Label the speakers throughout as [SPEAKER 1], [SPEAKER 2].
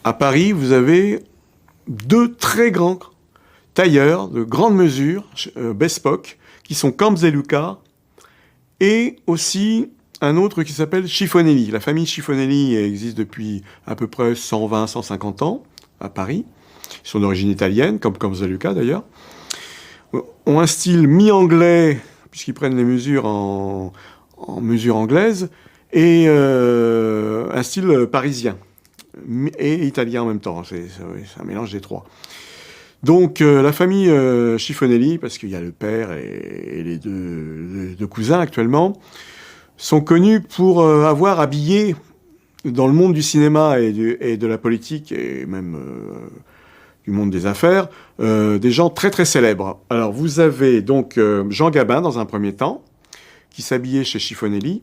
[SPEAKER 1] À Paris, vous avez deux très grands tailleurs de grande mesure, bespoke, qui sont Camps et Lucas, et aussi un autre qui s'appelle Chiffonelli. La famille Chiffonelli existe depuis à peu près 120-150 ans à Paris. Ils sont d'origine italienne, comme Camps et Lucas d'ailleurs. Ont un style mi-anglais, puisqu'ils prennent les mesures en mesure anglaise, et un style parisien et italien en même temps. C'est un mélange des trois. Donc la famille Chiffonelli, parce qu'il y a le père et les deux cousins actuellement, sont connus pour avoir habillé dans le monde du cinéma et de la politique et même du monde des affaires des gens très très célèbres. Alors vous avez donc Jean Gabin dans un premier temps, qui s'habillait chez Chiffonelli,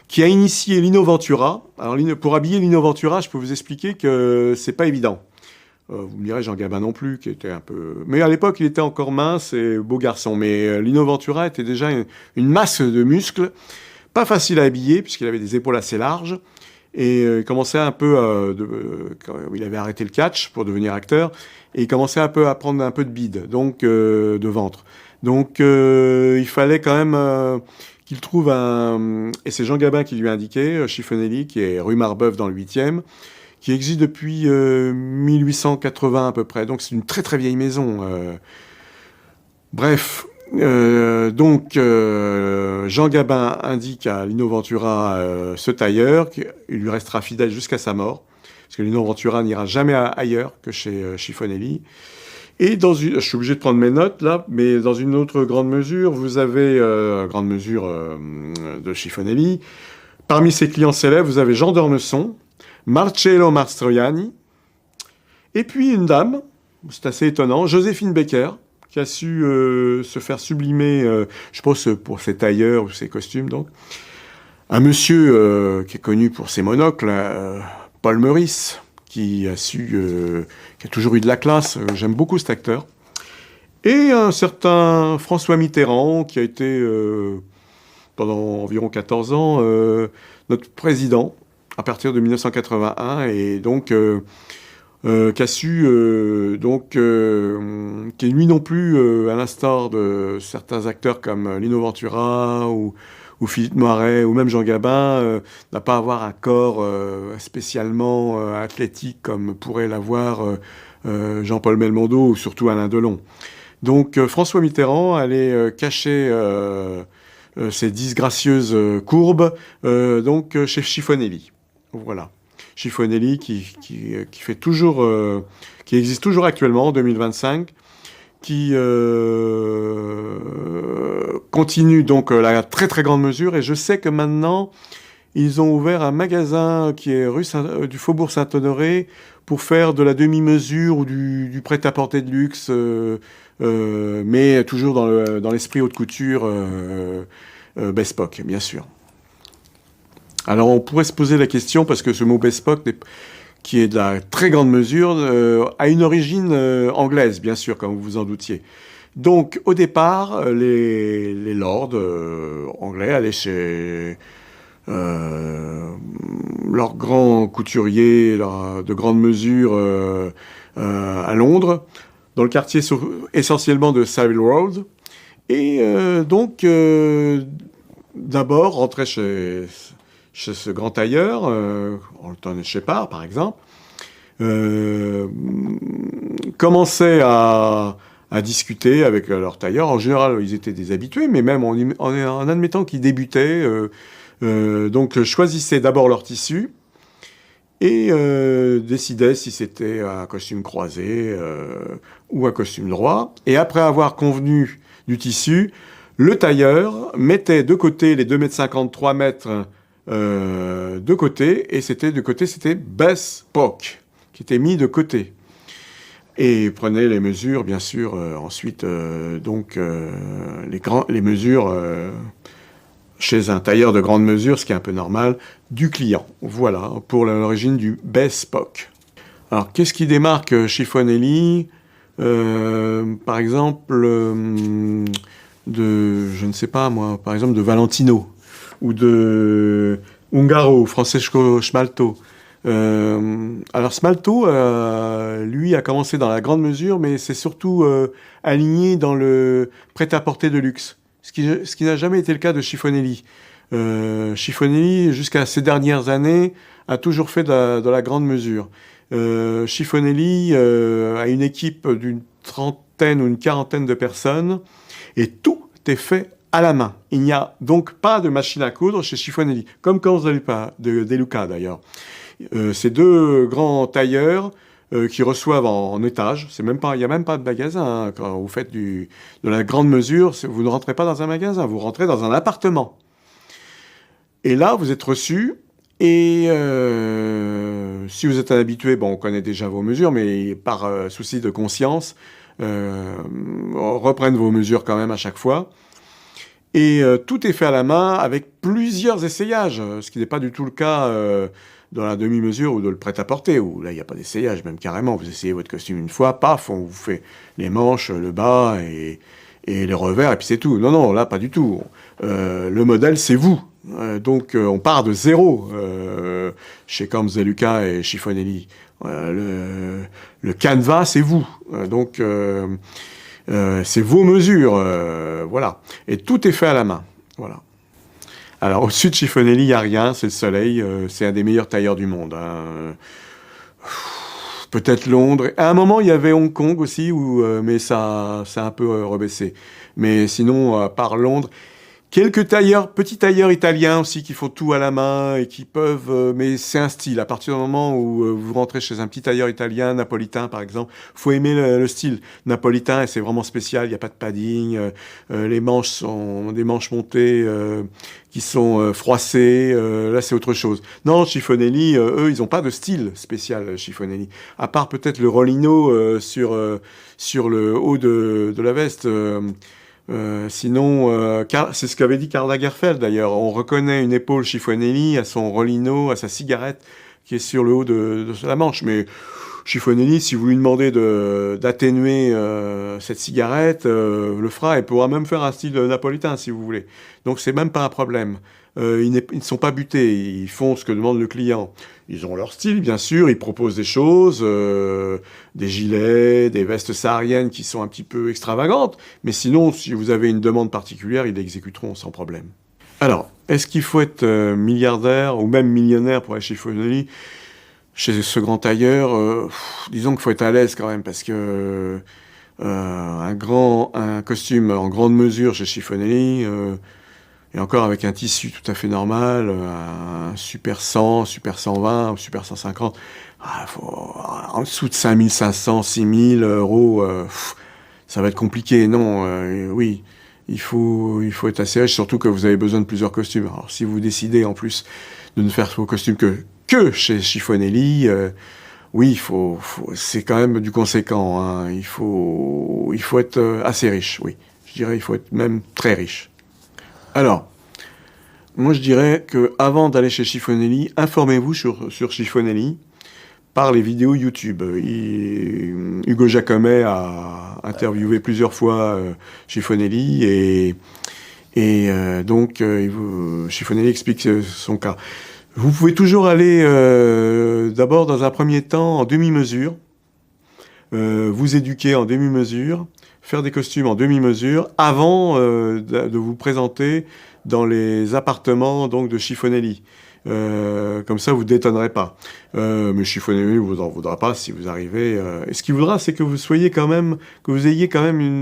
[SPEAKER 1] qui a initié Lino Ventura. Alors pour habiller Lino Ventura, je peux vous expliquer que c'est pas évident. Vous me direz Jean Gabin non plus, qui était un peu... Mais à l'époque, il était encore mince et beau garçon. Mais Lino Ventura était déjà une masse de muscles, pas facile à habiller, puisqu'il avait des épaules assez larges. Et il commençait un peu... il avait arrêté le catch pour devenir acteur. Et il commençait un peu à prendre un peu de bide, donc de ventre. Donc il fallait quand même qu'il trouve un... Et c'est Jean Gabin qui lui a indiqué, Chiffonelli, qui est rue Marbeuf dans le 8e, qui existe depuis 1880 à peu près. Donc c'est une très très vieille maison. Bref, donc Jean Gabin indique à Lino Ventura ce tailleur, qu'il lui restera fidèle jusqu'à sa mort, parce que Lino Ventura n'ira jamais ailleurs que chez Chiffonelli. Et je suis obligé de prendre mes notes là, mais dans une autre grande mesure, vous avez grande mesure de Chiffonelli. Parmi ses clients célèbres, vous avez Jean d'Ormesson, Marcello Mastroianni, et puis une dame, c'est assez étonnant, Joséphine Baker, qui a su se faire sublimer, je pense, pour ses tailleurs ou ses costumes, donc. Un monsieur qui est connu pour ses monocles, Paul Meurice, qui a toujours eu de la classe. J'aime beaucoup cet acteur. Et un certain François Mitterrand, qui a été, pendant environ 14 ans, notre président, à partir de 1981, et donc qui a su, qui lui non plus, à l'instar de certains acteurs comme Lino Ventura ou Philippe Noiret ou même Jean Gabin, n'a pas à avoir un corps spécialement athlétique comme pourrait l'avoir Jean-Paul Belmondo ou surtout Alain Delon. Donc François Mitterrand allait cacher ses disgracieuses courbes donc chez Chiffonelli. Voilà. Chiffonelli qui fait toujours, qui existe toujours actuellement en 2025, qui continue donc la très très grande mesure. Et je sais que maintenant, ils ont ouvert un magasin qui est rue du Faubourg Saint-Honoré pour faire de la demi-mesure ou du prêt-à-porter de luxe, mais toujours dans l'esprit haute couture bespoke, bien sûr. Alors on pourrait se poser la question, parce que ce mot bespoke, qui est de la très grande mesure, a une origine anglaise, bien sûr, comme vous vous en doutiez. Donc au départ, les lords anglais allaient chez leurs grands couturiers de grande mesure à Londres, dans le quartier essentiellement de Savile Road, et donc d'abord rentraient chez ce grand tailleur, Alton Shepard par exemple, commençaient à discuter avec leur tailleur. En général, ils étaient des habitués, mais même en admettant qu'ils débutaient, donc choisissaient d'abord leur tissu et décidaient si c'était un costume croisé ou un costume droit. Et après avoir convenu du tissu, le tailleur mettait de côté les 2,50 m, 3 mètres de côté, et c'était bespoke, qui était mis de côté. Et prenait les mesures, bien sûr, ensuite, les mesures chez un tailleur de grande mesure, ce qui est un peu normal, du client. Voilà, pour l'origine du bespoke. Alors, qu'est-ce qui démarque Chiffonelli par exemple, je ne sais pas moi, par exemple de Valentino, ou de Ungaro, Francesco Schmalto. Alors Smalto, lui, a commencé dans la grande mesure, mais c'est surtout aligné dans le prêt-à-porter de luxe, ce qui n'a jamais été le cas de Chiffonelli. Chiffonelli, jusqu'à ces dernières années, a toujours fait de la grande mesure. Chiffonelli a une équipe d'une trentaine ou une quarantaine de personnes, et tout est fait à la main. Il n'y a donc pas de machine à coudre chez Chiffonelli, comme Camps De Luca d'ailleurs. Ces deux grands tailleurs qui reçoivent en étage, il n'y a même pas de magasin. Hein. Quand vous faites de la grande mesure, vous ne rentrez pas dans un magasin, vous rentrez dans un appartement. Et là, vous êtes reçu, et si vous êtes un habitué, bon, on connaît déjà vos mesures, mais par souci de conscience, reprennent vos mesures quand même à chaque fois. Et tout est fait à la main avec plusieurs essayages, ce qui n'est pas du tout le cas dans la demi-mesure ou de le prêt-à-porter, où là, il n'y a pas d'essayage, même carrément. Vous essayez votre costume une fois, paf, on vous fait les manches, le bas et les revers, et puis c'est tout. Non, non, là, pas du tout. Le modèle, c'est vous. Donc, on part de zéro chez Camps De Luca et Chiffonelli. Le canevas, c'est vous. Donc, c'est vos mesures, voilà. Et tout est fait à la main, voilà. Alors, au-dessus de Chiffonelli, il n'y a rien, c'est le soleil, c'est un des meilleurs tailleurs du monde. Hein. Peut-être Londres. À un moment, il y avait Hong Kong aussi, mais ça a un peu rebaissé. Mais sinon, à part Londres, quelques tailleurs, petits tailleurs italiens aussi qui font tout à la main et qui peuvent... mais c'est un style. À partir du moment où vous rentrez chez un petit tailleur italien, napolitain par exemple, faut aimer le style napolitain et c'est vraiment spécial. Il n'y a pas de padding. Les manches sont des manches montées qui sont froissées. Là, c'est autre chose. Non, Chiffonelli, eux, ils n'ont pas de style spécial, Chiffonelli. À part peut-être le rollino sur le haut de la veste. Sinon, c'est ce qu'avait dit Karl Lagerfeld d'ailleurs. On reconnaît une épaule Chiffonelli à son rollino, à sa cigarette qui est sur le haut de la manche. Mais Chiffonelli, si vous lui demandez d'atténuer cette cigarette, le fera et pourra même faire un style napolitain si vous voulez. Donc c'est même pas un problème. Ils ne sont pas butés, ils font ce que demande le client. Ils ont leur style, bien sûr, ils proposent des choses, des gilets, des vestes sahariennes qui sont un petit peu extravagantes, mais sinon, si vous avez une demande particulière, ils l'exécuteront sans problème. Alors, est-ce qu'il faut être milliardaire ou même millionnaire pour aller chez Chiffonelli? Chez ce grand tailleur, disons qu'il faut être à l'aise quand même, parce que un costume en grande mesure chez Chiffonelli... et encore avec un tissu tout à fait normal, un Super 100, Super 120, ou Super 150, en dessous de 5500, 6000 euros, ça va être compliqué. Non, oui, il faut être assez riche, surtout que vous avez besoin de plusieurs costumes. Alors si vous décidez en plus de ne faire vos costumes que chez Chiffonelli, oui, c'est quand même du conséquent. Hein. Il faut être assez riche, oui. Je dirais il faut être même très riche. Alors, moi je dirais qu'avant d'aller chez Chiffonelli, informez-vous sur Chiffonelli par les vidéos YouTube. Hugo Jacomet a interviewé plusieurs fois Chiffonelli et donc Chiffonelli explique son cas. Vous pouvez toujours aller d'abord dans un premier temps en demi-mesure, vous éduquer en demi-mesure, faire des costumes en demi-mesure avant de vous présenter dans les appartements donc de Chiffonelli. Comme ça, vous ne détonnerez pas. Mais Chiffonelli ne vous en voudra pas si vous arrivez. Et ce qu'il voudra, c'est que vous ayez quand même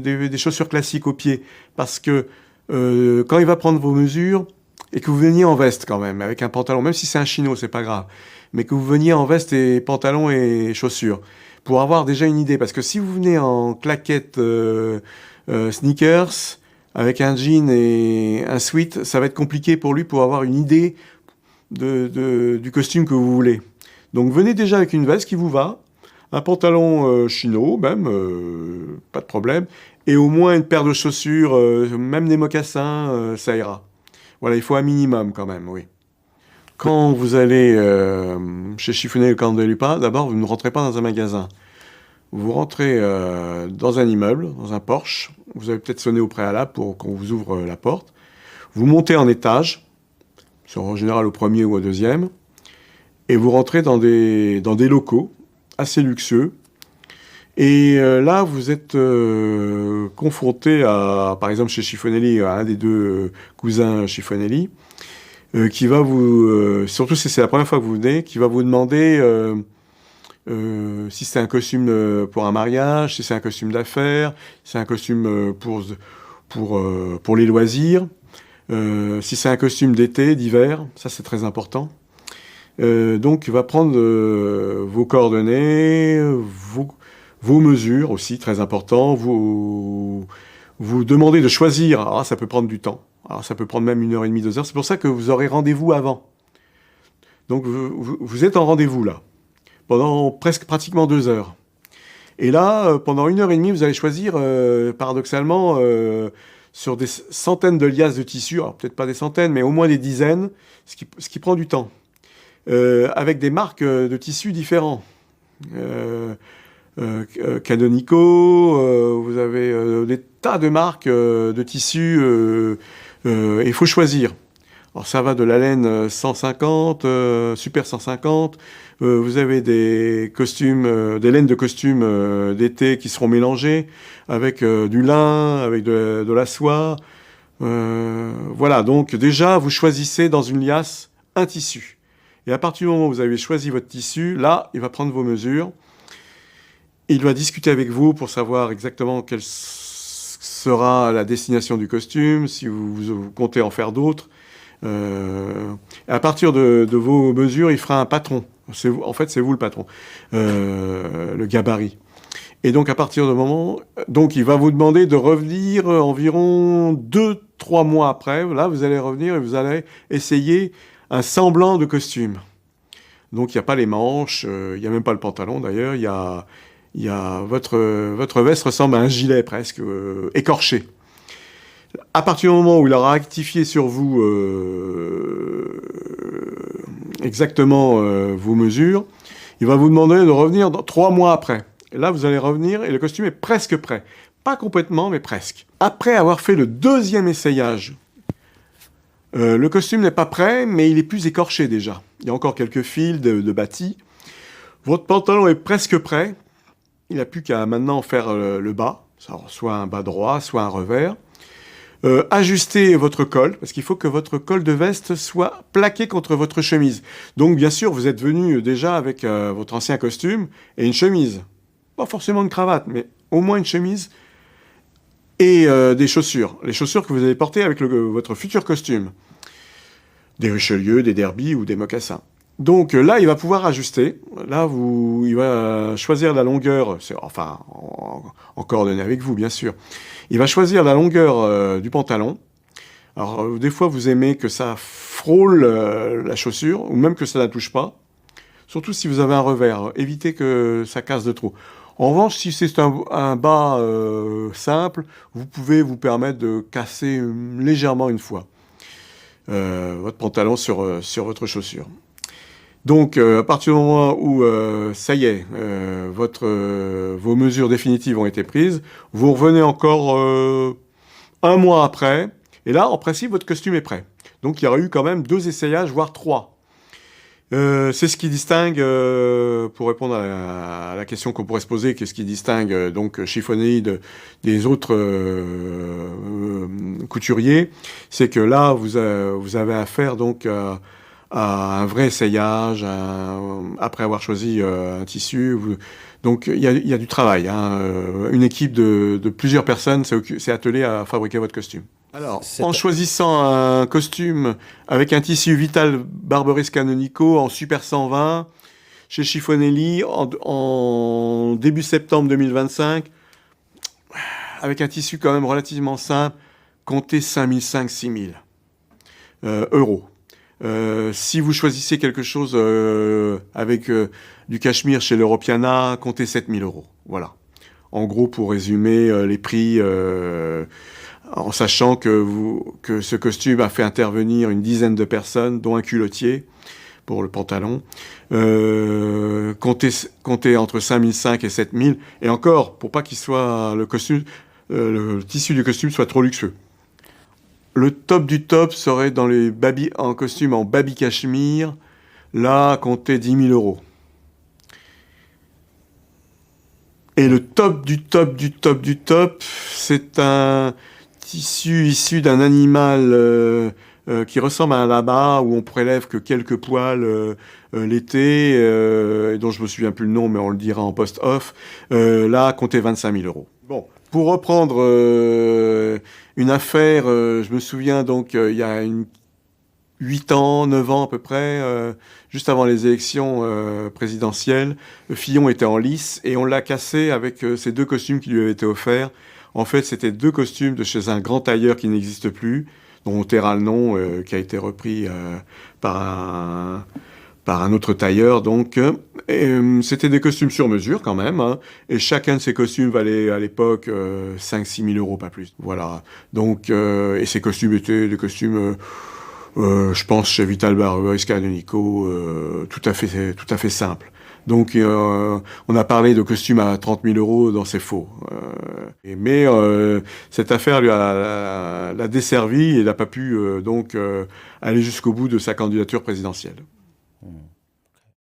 [SPEAKER 1] des chaussures classiques aux pieds. Parce que quand il va prendre vos mesures, et que vous veniez en veste quand même, avec un pantalon, même si c'est un chino, c'est pas grave, mais que vous veniez en veste et pantalon et chaussures, pour avoir déjà une idée. Parce que si vous venez en claquettes sneakers, avec un jean et un sweat, ça va être compliqué pour lui pour avoir une idée du costume que vous voulez. Donc venez déjà avec une veste qui vous va, un pantalon chino même, pas de problème, et au moins une paire de chaussures, même des mocassins, ça ira. Voilà, il faut un minimum quand même, oui. Quand vous allez chez Chiffonelli ou Camps De Luca, d'abord, vous ne rentrez pas dans un magasin. Vous rentrez dans un immeuble, dans un porche. Vous avez peut-être sonné au préalable pour qu'on vous ouvre la porte. Vous montez en étage, c'est en général au premier ou au deuxième. et vous rentrez dans des locaux assez luxueux. Et là, vous êtes confronté à, par exemple, chez Chiffonelli, à un des deux cousins Chiffonelli, qui va vous, surtout si c'est la première fois que vous venez, qui va vous demander si c'est un costume pour un mariage, si c'est un costume d'affaires, si c'est un costume pour les loisirs, si c'est un costume d'été, d'hiver, ça c'est très important. Donc, il va prendre vos coordonnées, vos mesures aussi, très important. Vous demandez de choisir. Alors, ça peut prendre du temps. Alors, ça peut prendre même 1h30, 2 heures. C'est pour ça que vous aurez rendez-vous avant. Donc, vous êtes en rendez-vous là, pendant pratiquement 2 heures. Et là, pendant 1h30, vous allez choisir, paradoxalement, sur des centaines de liasses de tissu, alors peut-être pas des centaines, mais au moins des dizaines, ce qui prend du temps. Avec des marques de tissus différents. Canonico, vous avez des tas de marques de tissus, et il faut choisir. Alors ça va de la laine 150, super 150, vous avez des costumes, des laines de costumes d'été qui seront mélangées avec du lin, avec de la soie. Voilà, donc déjà vous choisissez dans une liasse un tissu. Et à partir du moment où vous avez choisi votre tissu, là, il va prendre vos mesures. Il va discuter avec vous pour savoir exactement quelle sera la destination du costume, si vous comptez en faire d'autres. À partir de vos mesures, il fera un patron. En fait, c'est vous le patron, le gabarit. Et donc, à partir du moment... Donc, il va vous demander de revenir environ 2-3 mois après. Là, vous allez revenir et vous allez essayer un semblant de costume. Donc, il n'y a pas les manches, il n'y a même pas le pantalon d'ailleurs, il y a votre veste ressemble à un gilet presque, écorché. À partir du moment où il aura rectifié sur vous exactement vos mesures, il va vous demander de revenir 3 mois après. Et là, vous allez revenir et le costume est presque prêt. Pas complètement, mais presque. Après avoir fait le deuxième essayage, le costume n'est pas prêt, mais il est plus écorché déjà. Il y a encore quelques fils de bâtis. Votre pantalon est presque prêt. Il n'a plus qu'à maintenant faire le bas, soit un bas droit, soit un revers. Ajustez votre col, parce qu'il faut que votre col de veste soit plaqué contre votre chemise. Donc bien sûr, vous êtes venu déjà avec votre ancien costume et une chemise. Pas forcément une cravate, mais au moins une chemise et des chaussures. Les chaussures que vous allez porter avec votre futur costume. Des Richelieu, des Derby ou des mocassins. Donc là, il va pouvoir ajuster. Là, il va choisir la longueur, en coordonnée avec vous, bien sûr. Il va choisir la longueur du pantalon. Alors, des fois, vous aimez que ça frôle la chaussure, ou même que ça ne la touche pas. Surtout si vous avez un revers. Évitez que ça casse de trop. En revanche, si c'est un bas simple, vous pouvez vous permettre de casser légèrement une fois votre pantalon sur votre chaussure. Donc, à partir du moment où, ça y est, vos mesures définitives ont été prises, vous revenez encore 1 mois après, et là, en principe, votre costume est prêt. Donc, il y aura eu quand même 2 essayages, voire 3. C'est ce qui distingue, pour répondre à la question qu'on pourrait se poser, qu'est-ce qui distingue donc Chiffonelli des autres couturiers, c'est que là, vous avez affaire donc à un vrai essayage, après avoir choisi un tissu. Donc il y a du travail. Une équipe de plusieurs personnes s'est attelée à fabriquer votre costume. Alors, en choisissant un costume avec un tissu Vital Barberis Canonico en Super 120, chez Chiffonelli, en début septembre 2025, avec un tissu quand même relativement simple, comptez 5 500, 6 000 euros. Si vous choisissez quelque chose avec du cachemire chez l'Europiana, comptez 7 000 euros. Voilà. En gros, pour résumer les prix, en sachant que ce costume a fait intervenir une dizaine de personnes, dont un culottier pour le pantalon. Comptez entre 5 500 et 7 000. Et encore, pour pas qu'il soit le tissu du costume soit trop luxueux. Le top du top serait dans en costume en baby cachemire, là, comptait 10 000 euros. Et le top du top du top du top, c'est un tissu issu d'un animal qui ressemble à un lama, où on prélève que quelques poils l'été, et dont je me souviens plus le nom, mais on le dira en post-off. Là, comptait 25 000 euros. Bon, pour reprendre une affaire, je me souviens donc, il y a 8 ans, 9 ans à peu près, juste avant les élections présidentielles, Fillon était en lice et on l'a cassé avec ces 2 costumes qui lui avaient été offerts. En fait, c'était 2 costumes de chez un grand tailleur qui n'existe plus, dont on taira le nom, qui a été repris par un autre tailleur. Donc, c'était des costumes sur mesure quand même, hein, et chacun de ces costumes valait à l'époque 5-6 000 euros, pas plus. Voilà. Donc, et ces costumes étaient des costumes... je pense chez Vital Barberis Canonico, tout à fait simple. Donc, on a parlé de costumes à 30 000 euros, dans c'est faux. Mais cette affaire l'a desservi et il n'a pas pu donc aller jusqu'au bout de sa candidature présidentielle.